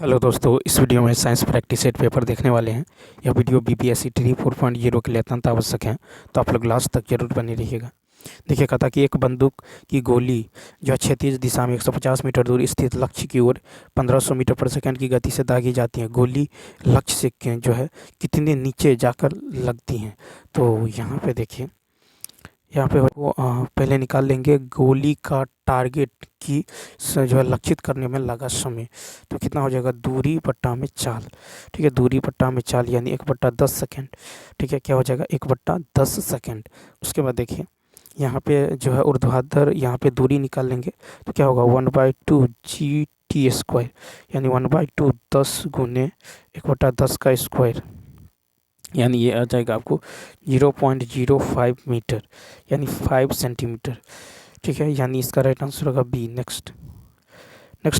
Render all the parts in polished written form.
Hello दोस्तों, इस video में साइंस प्रैक्टिस सेट पेपर देखने वाले हैं। यह वीडियो बीपीएससी 4.0 के लिए अत्यंत आवश्यक है, तो आप लोग लास्ट तक जरूर बने रहिएगा। देखिए, कहा था कि एक बंदूक की गोली जो है क्षैतिज दिशा में 150 मीटर दूर स्थित लक्ष्य की ओर 1500 मीटर पर सेकंड की गति से दागी जाती है। गोली लक्ष्य से जो है कितने नीचे जाकर लगती हैं। तो यहाँ पे देखिए, यहाँ पे वो पहले निकाल लेंगे गोली का टारगेट की जो है लक्षित करने में लगा समय। तो कितना हो जाएगा, दूरी बट्टा में चाल। ठीक है, दूरी बट्टा में चाल यानी 1/10 सेकेंड। ठीक है, क्या हो जाएगा, 1/10 सेकेंड। उसके बाद देखिए, यहाँ पे जो है ऊर्ध्वाधर, यहाँ पे दूरी निकाल लेंगे तो क्या होगा, 1/2 GT² यानी 1/2 10 गुने 1/10 का स्क्वायर, यानी ये आ जाएगा आपको 0.05 मीटर यानी 5 सेंटीमीटर। ठीक है, यानी इसका राइट आंसर होगा बी। नेक्स्ट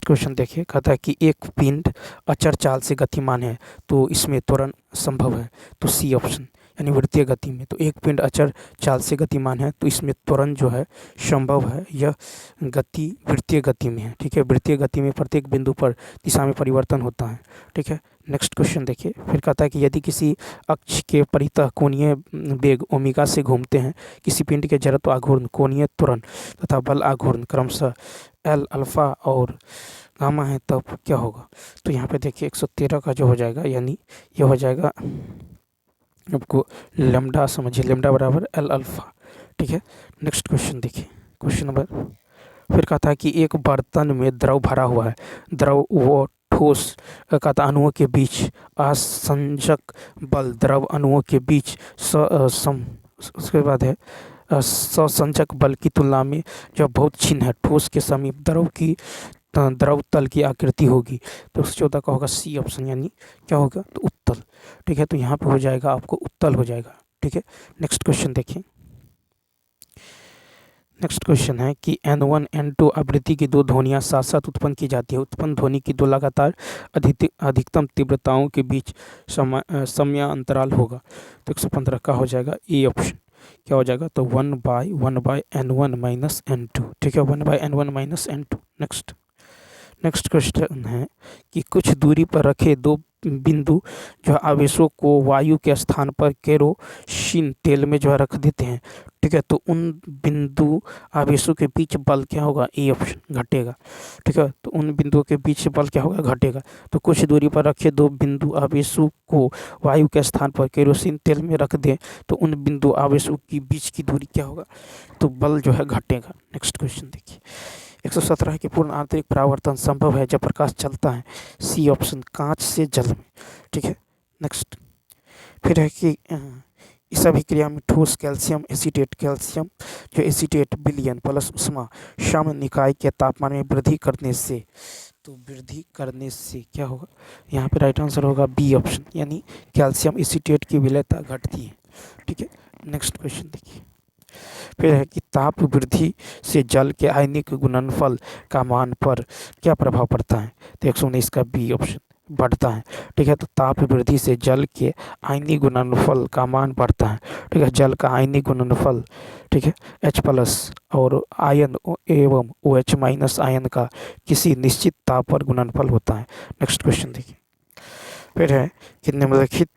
क्वेश्चन देखिए, कहता है कि एक पिंड अचर चाल से गतिमान है तो इसमें त्वरण संभव है। तो सी ऑप्शन, यानी वृत्तीय गति में। तो एक पिंड अचर चाल से गतिमान है तो इसमें त्वरण जो है संभव है। यह गति वृत्तीय गति में है। ठीक है, वृत्तीय गति में प्रत्येक बिंदु पर दिशा में परिवर्तन होता है। ठीक है, नेक्स्ट क्वेश्चन देखिए, फिर कहता है कि यदि किसी अक्ष के परितः कोणीय वेग ओमेगा से घूमते हैं किसी पिंड के जड़त्व आघूर्ण, कोणीय त्वरण तथा बल आघूर्ण क्रमशः एल, अल्फा और गामा है, तब क्या होगा। तो यहाँ पे देखिए 113 का जो हो जाएगा, यानी ये हो जाएगा आपको लेमडा, समझिए लेमडा बराबर एल अल्फा। ठीक है, नेक्स्ट क्वेश्चन देखिए, क्वेश्चन नंबर, फिर कहता है कि एक बर्तन में द्रव भरा हुआ है। द्रव व ठोस कहता अणुओं के बीच असंजक बल द्रव अणुओं के बीच उसके बाद है ससंजक बल की तुलना में जो बहुत छिन्न है। ठोस के समीप द्रव तल की आकृति होगी। तो 14 का होगा सी ऑप्शन, यानी क्या होगा, तो उत्तल। ठीक है, तो यहाँ पे हो जाएगा आपको उत्तल हो जाएगा। ठीक है, नेक्स्ट क्वेश्चन देखिए, नेक्स्ट क्वेश्चन है कि N1 N2 आवृत्ति की दो ध्वनियाँ साथ साथ उत्पन्न की जाती है। उत्पन्न ध्वनि की दो लगातार अधिकतम तीव्रताओं के बीच समयांतराल होगा। तो 115 का हो जाएगा ए ऑप्शन, क्या हो जाएगा, तो 1/1/N1 माइनस N2। ठीक है, 1/N1 minus N2। Next question है कि कुछ दूरी पर रखे दो बिंदु जो है आवेशों को वायु के स्थान पर केरोसिन तेल में जो है रख देते हैं। ठीक है, तो उन बिंदु आवेशों के बीच बल क्या होगा, ए ऑप्शन, घटेगा। ठीक है, तो उन बिंदुओं के बीच बल क्या होगा, घटेगा। तो कुछ दूरी पर रखे दो बिंदु आवेशों को वायु के स्थान पर केरोसिन तेल में रख दें तो उन बिंदु आवेशों के बीच की दूरी क्या होगा, तो बल जो है घटेगा। नेक्स्ट क्वेश्चन देखिए, 117 की पूर्ण आंतरिक परावर्तन संभव है जब प्रकाश चलता है। सी ऑप्शन, कांच से जल में। ठीक है, नेक्स्ट फिर है कि इस अभिक्रिया में ठोस कैल्शियम एसीटेट जो एसीटेट विलयन प्लस उष्मा सम निकाय के तापमान में वृद्धि करने से, तो वृद्धि करने से क्या होगा, यहाँ पे राइट आंसर होगा बी ऑप्शन, यानी कैल्शियम एसीटेट की विलयता घटती है। ठीक है, नेक्स्ट क्वेश्चन देखिए, फिर है कि ताप वृद्धि से जल के आयनिक गुणनफल का मान पर क्या प्रभाव पड़ता है। तो 119 का बी ऑप्शन, बढ़ता है। ठीक है, तो ताप वृद्धि से जल के आयनिक गुणनफल का मान बढ़ता है। ठीक है, जल का आयनिक गुणनफल, ठीक है, H+ और आयन एवं OH- आयन का किसी निश्चित ताप पर गुणनफल होता है। नेक्स्ट क्वेश्चन देखिए, फिर है कि निम्नलिखित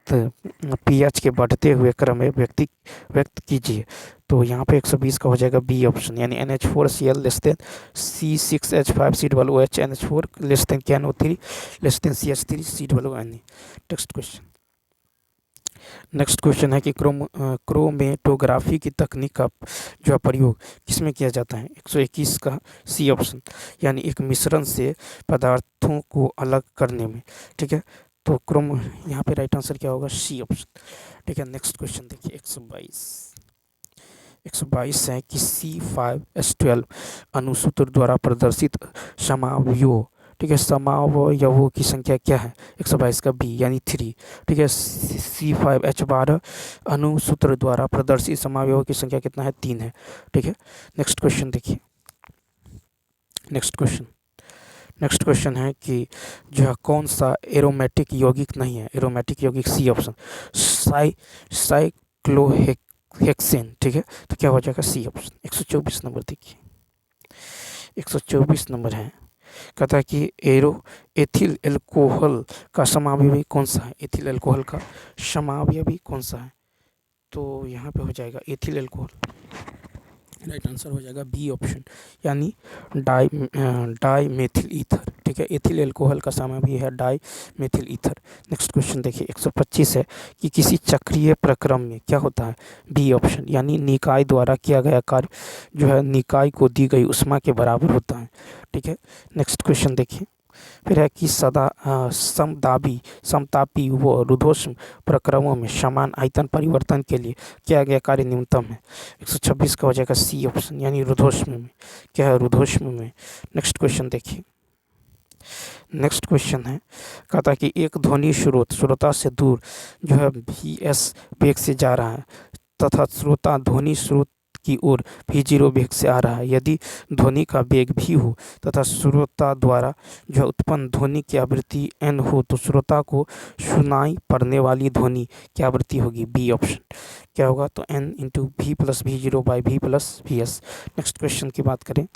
pH के बढ़ते हुए क्रम में व्यक्त कीजिए। तो यहाँ पे 120 का हो जाएगा बी ऑप्शन, यानी NH4Cl less than C6H5 COOH, NH4 less than KNO3 less than CH3 COONE। Next question है कि क्रोमेटोग्राफी की तकनीक का जो है प्रयोग किसमें किया जाता है। 121 का सी ऑप्शन, यानी एक मिश्रण से पदार्थों को अलग करने में। ठीक है, तो यहाँ पे राइट आंसर क्या होगा, सी ऑप्शन। ठीक है, नेक्स्ट क्वेश्चन देखिए, 122 है कि C5H12 अणुसूत्र द्वारा प्रदर्शित समावयवों, ठीक है, समावयवों की संख्या क्या है। 122 का बी, यानी 3। ठीक है, C5H12 अणुसूत्र द्वारा प्रदर्शित समावयवों की संख्या कितना है, 3 है। ठीक है, नेक्स्ट क्वेश्चन देखिए, नेक्स्ट क्वेश्चन है कि जो है कौन सा एरोमेटिक यौगिक नहीं है। एरोमेटिक यौगिक सी ऑप्शन, साइक्लोहेक्सेन। ठीक है, तो क्या हो जाएगा, सी ऑप्शन। 124 नंबर देखिए, 124 नंबर है कहता है कि एथिल एल्कोहल का समावयवी कौन सा है, एथिल एल्कोहल का समावयवी कौन सा है, तो यहाँ पे हो जाएगा एथिल एल्कोहल, राइट आंसर हो जाएगा बी ऑप्शन, यानी डाई मेथिल ईथर। ठीक है, एथिल एल्कोहल का समावयवी है dimethyl ether. Next question देखिए 125 है कि किसी चक्रीय प्रक्रम में क्या होता है, बी ऑप्शन, यानी निकाय द्वारा किया गया कार्य जो है निकाय को दी गई ऊष्मा के बराबर होता है। ठीक है, नेक्स्ट क्वेश्चन देखिए फिर है कि समतापी व रुद्धोष्म प्रक्रमों में समान आयतन परिवर्तन के लिए किया गया कार्य न्यूनतम है। 126 का हो जाएगा सी ऑप्शन, यानी रुद्धोष्म में। क्या है, रुद्धोष्म में। नेक्स्ट क्वेश्चन देखिए, नेक्स्ट क्वेश्चन है कहता है कि एक ध्वनि श्रोता से दूर जो है vs वेग से जा रहा है तथा श्रोता ध्वनि स्रोत की ओर v0 वेग से आ रहा है। यदि ध्वनि का वेग v हो तथा श्रोता द्वारा जो उत्पन्न ध्वनि की आवृत्ति n हो तो श्रोता को सुनाई पड़ने वाली ध्वनि की आवृत्ति होगी, बी ऑप्शन। क्या होगा, तो n into v plus v0 by v plus vs। Next question की बात करें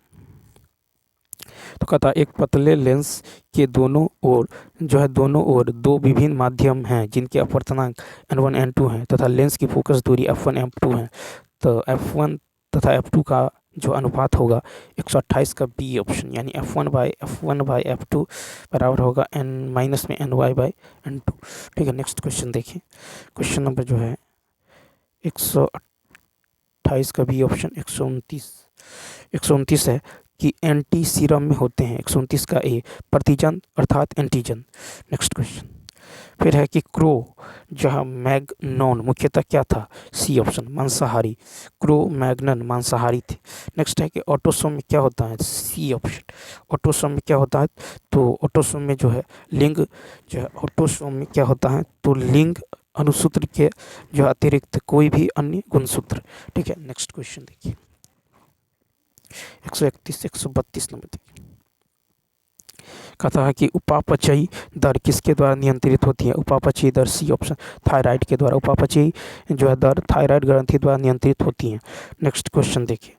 तो कहता एक पतले लेंस के दोनों ओर दो विभिन्न माध्यम हैं जिनके अपवर्तनांक n1 n2 हैं तथा लेंस की फोकस दूरी f1 f2 है। तो f1 तथा f2 का जो अनुपात होगा 128 का बी ऑप्शन, यानी f1 बाई f2 बराबर होगा n माइनस में ny बाई n2। ठीक है, नेक्स्ट क्वेश्चन देखिए, क्वेश्चन नंबर जो है 128 का बी ऑप्शन 129 है कि एंटी सीरम में होते हैं। 129 का ए प्रतिजन अर्थात एंटीजन। नेक्स्ट क्वेश्चन फिर है कि क्रो जहाँ मैग्नॉन मुख्यतः क्या था, सी ऑप्शन मांसाहारी, क्रो मैग्नन मांसाहारी थे। नेक्स्ट है कि ऑटोसोम में क्या होता है, सी ऑप्शन, ऑटोसोम में क्या होता है, तो ऑटोसोम में जो है लिंग जो है ऑटोसोम में क्या होता है, तो लिंग अनुसूत्र के जो अतिरिक्त कोई भी अन्य गुणसूत्र। ठीक है, नेक्स्ट क्वेश्चन देखिए 131 132 नंबर देखिए, कहता है कि उपापचयी दर किसके द्वारा नियंत्रित होती है, उपापचयी दर सी ऑप्शन थायराइड के द्वारा, उपापचयी जो है दर थायराइड ग्रंथि द्वारा नियंत्रित होती है। नेक्स्ट क्वेश्चन देखिए,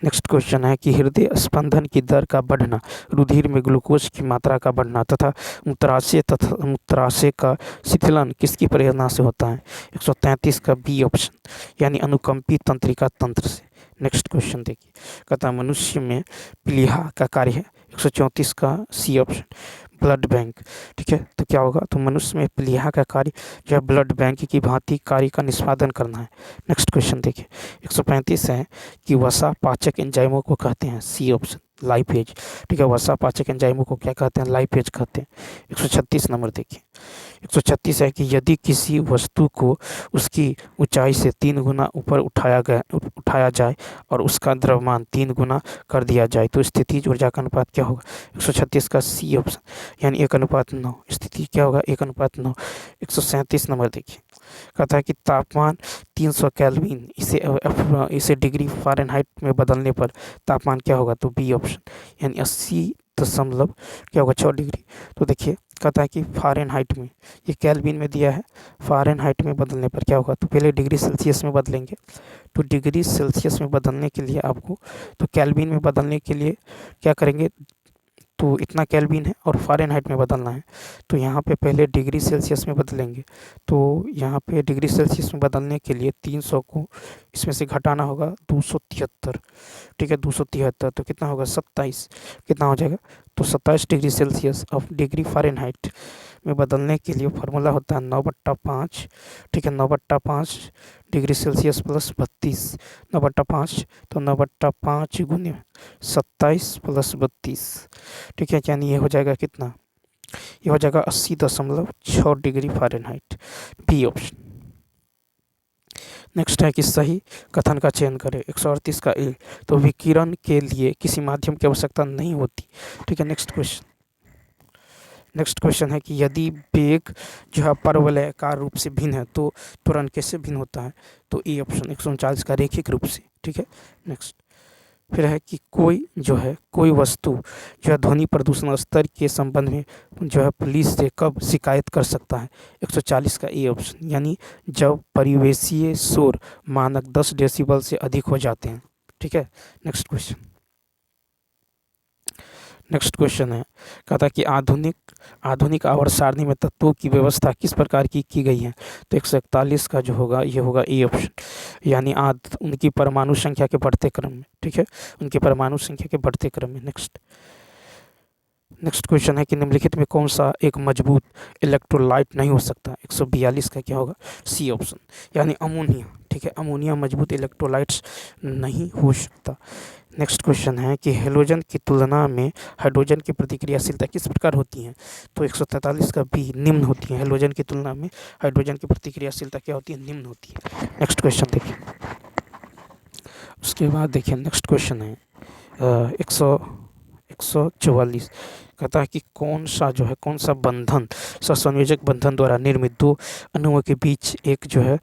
नेक्स्ट क्वेश्चन है कि हृदय स्पंदन की दर का बढ़ना, रुधिर में ग्लूकोज की मात्रा का बढ़ना तथा मूत्राशय का शिथिलन किसकी प्रेरणा से होता है, 133 का बी ऑप्शन, यानी अनुकंपी तंत्रिका तंत्र से। नेक्स्ट क्वेश्चन देखिए, कहता है मनुष्य में प्लीहा का कार्य है, 134 का सी ऑप्शन ब्लड बैंक। ठीक है, तो क्या होगा, तो मनुष्य में प्लीहा का कार्य जो है ब्लड बैंक की भांति कार्य का निष्पादन करना है। नेक्स्ट क्वेश्चन देखिए 135 है कि वसा पाचक एंजाइमों को कहते हैं, सी ऑप्शन लाइपेज। ठीक है, वसा पाचक एंजाइमों को क्या कहते हैं, लाइपेज कहते हैं। 136 नंबर देखिए, 136 है कि यदि किसी वस्तु को उसकी ऊंचाई से 3 गुना ऊपर उठाया जाए और उसका द्रव्यमान 3 गुना कर दिया जाए तो स्थितिज ऊर्जा का अनुपात क्या होगा, 136 का सी ऑप्शन, यानी 1:9। स्थिति क्या होगा, 1:9। 137 नंबर देखिए, कहता है कि तापमान 300 केल्विन इसे डिग्री फ़ारेनहाइट में बदलने पर तापमान क्या होगा, तो बी ऑप्शन, यानी 80 क्या होगा 6 डिग्री। तो देखिए कहता है कि फ़ारेनहाइट में, ये केल्विन में दिया है, फ़ारेनहाइट में बदलने पर क्या होगा, तो पहले डिग्री सेल्सियस में बदलेंगे। तो डिग्री सेल्सियस में बदलने के लिए आपको, तो केल्विन में बदलने के लिए क्या करेंगे, तो इतना केल्विन है और फ़ारेनहाइट में बदलना है, तो यहाँ पे पहले डिग्री सेल्सियस में बदलेंगे। तो यहाँ पे डिग्री सेल्सियस में बदलने के लिए 300 को इसमें से घटाना होगा 273। ठीक है, 273 तो कितना होगा 27, कितना हो जाएगा, तो 27 degree Celsius of degree Fahrenheit में बदलने के लिए फार्मूला होता है 9/5। ठीक है, 9/5 डिग्री सेल्सियस प्लस 32, 9/5, तो 9/5 गुने 27 प्लस 32। ठीक है, यानी ये हो जाएगा कितना, ये हो जाएगा 80.6 degree Fahrenheit, B option. Next है कि सही कथन का चयन करें, 138 का ए, तो विकिरण के लिए किसी माध्यम की आवश्यकता नहीं होती। ठीक है, नेक्स्ट क्वेश्चन है कि यदि वेग जो है परवलयाकार रूप से भिन्न है तो त्वरण कैसे भिन्न होता है, तो ए ऑप्शन 139 का रेखिक रूप से। ठीक है, नेक्स्ट फिर है कि कोई वस्तु जो है ध्वनि प्रदूषण स्तर के संबंध में जो है पुलिस से कब शिकायत कर सकता है, 140 का ए ऑप्शन, यानी जब परिवेशीय शोर मानक 10 डेसिबल से अधिक हो जाते हैं। ठीक है, नेक्स्ट क्वेश्चन नेक्स्ट क्वेश्चन है, कहता है कि आधुनिक आवर्त सारणी में तत्वों की व्यवस्था किस प्रकार की गई है। तो 141 का जो होगा ये होगा ए ऑप्शन, यानी उनकी परमाणु संख्या के बढ़ते क्रम में। ठीक है, उनकी परमाणु संख्या के बढ़ते क्रम में। नेक्स्ट क्वेश्चन है कि निम्नलिखित में कौन सा एक मजबूत इलेक्ट्रोलाइट नहीं हो सकता। 142 का क्या होगा, सी ऑप्शन, यानी अमोनिया। ठीक है, अमोनिया मजबूत इलेक्ट्रोलाइट्स नहीं हो सकता। नेक्स्ट क्वेश्चन है कि हेलोजन की तुलना में हाइड्रोजन की प्रतिक्रियाशीलता किस प्रकार होती है। तो 143 का बी, निम्न होती है। हेलोजन की तुलना में हाइड्रोजन की प्रतिक्रियाशीलता क्या होती है, निम्न होती है। नेक्स्ट क्वेश्चन देखिए, उसके बाद देखिए नेक्स्ट क्वेश्चन है 144, कहता है कि कौन सा बंधन सहसंयोजक बंधन द्वारा निर्मित दो अणुओं के बीच एक जो है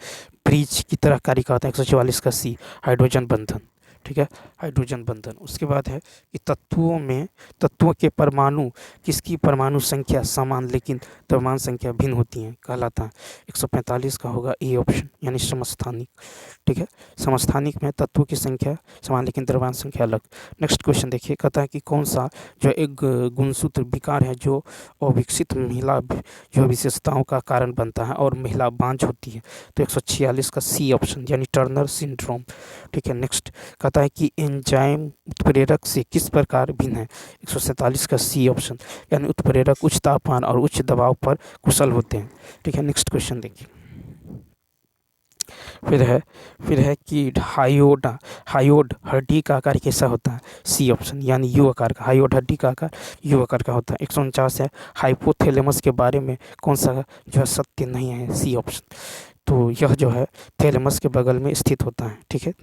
ब्रिज की तरह कार्य करता है। 144 का सी, हाइड्रोजन बंधन। ठीक है, हाइड्रोजन बंधन। उसके बाद है कि तत्वों के परमाणु किसकी परमाणु संख्या समान लेकिन द्रव्यमान संख्या भिन्न होती है कहलाता है। 145 का होगा ए ऑप्शन, यानी समस्थानिक। ठीक है, समस्थानिक में तत्वों की संख्या समान लेकिन द्रव्यमान संख्या अलग। नेक्स्ट क्वेश्चन देखिए, कहता है कि कौन सा जो एक गुणसूत्र विकार है जो अविकसित महिला जो विशेषताओं का कारण बनता है और महिला बांझ होती है। तो 146 का सी ऑप्शन, यानी टर्नर सिंड्रोम। ठीक है, नेक्स्ट कहता है कि एंजाइम उत्प्रेरक से किस प्रकार भिन्न है। 147 का सी ऑप्शन, यानी उत्प्रेरक उच्च तापमान और उच्च दबाव पर कुशल होते हैं। ठीक है, नेक्स्ट क्वेश्चन देखिए, फिर है कि हायोड हड्डी का आकार कैसा होता है। सी ऑप्शन, यानी यू आकार का। हायोड हड्डी का आकार यू आकार का होता है। 149 है, हाइपोथैलेमस के बारे में कौन सा जो है सत्य नहीं है। सी ऑप्शन, तो यह जो है थैलेमस के बगल में स्थित होता है। ठीक है,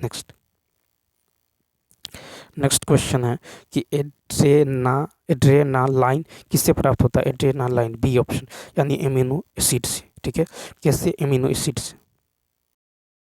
नेक्स्ट क्वेश्चन है कि एड्रेनालाइन किससे प्राप्त होता है। एड्रेनालाइन, बी ऑप्शन, यानी एमिनो एसिड से। ठीक है, कैसे, एमिनो एसिड से।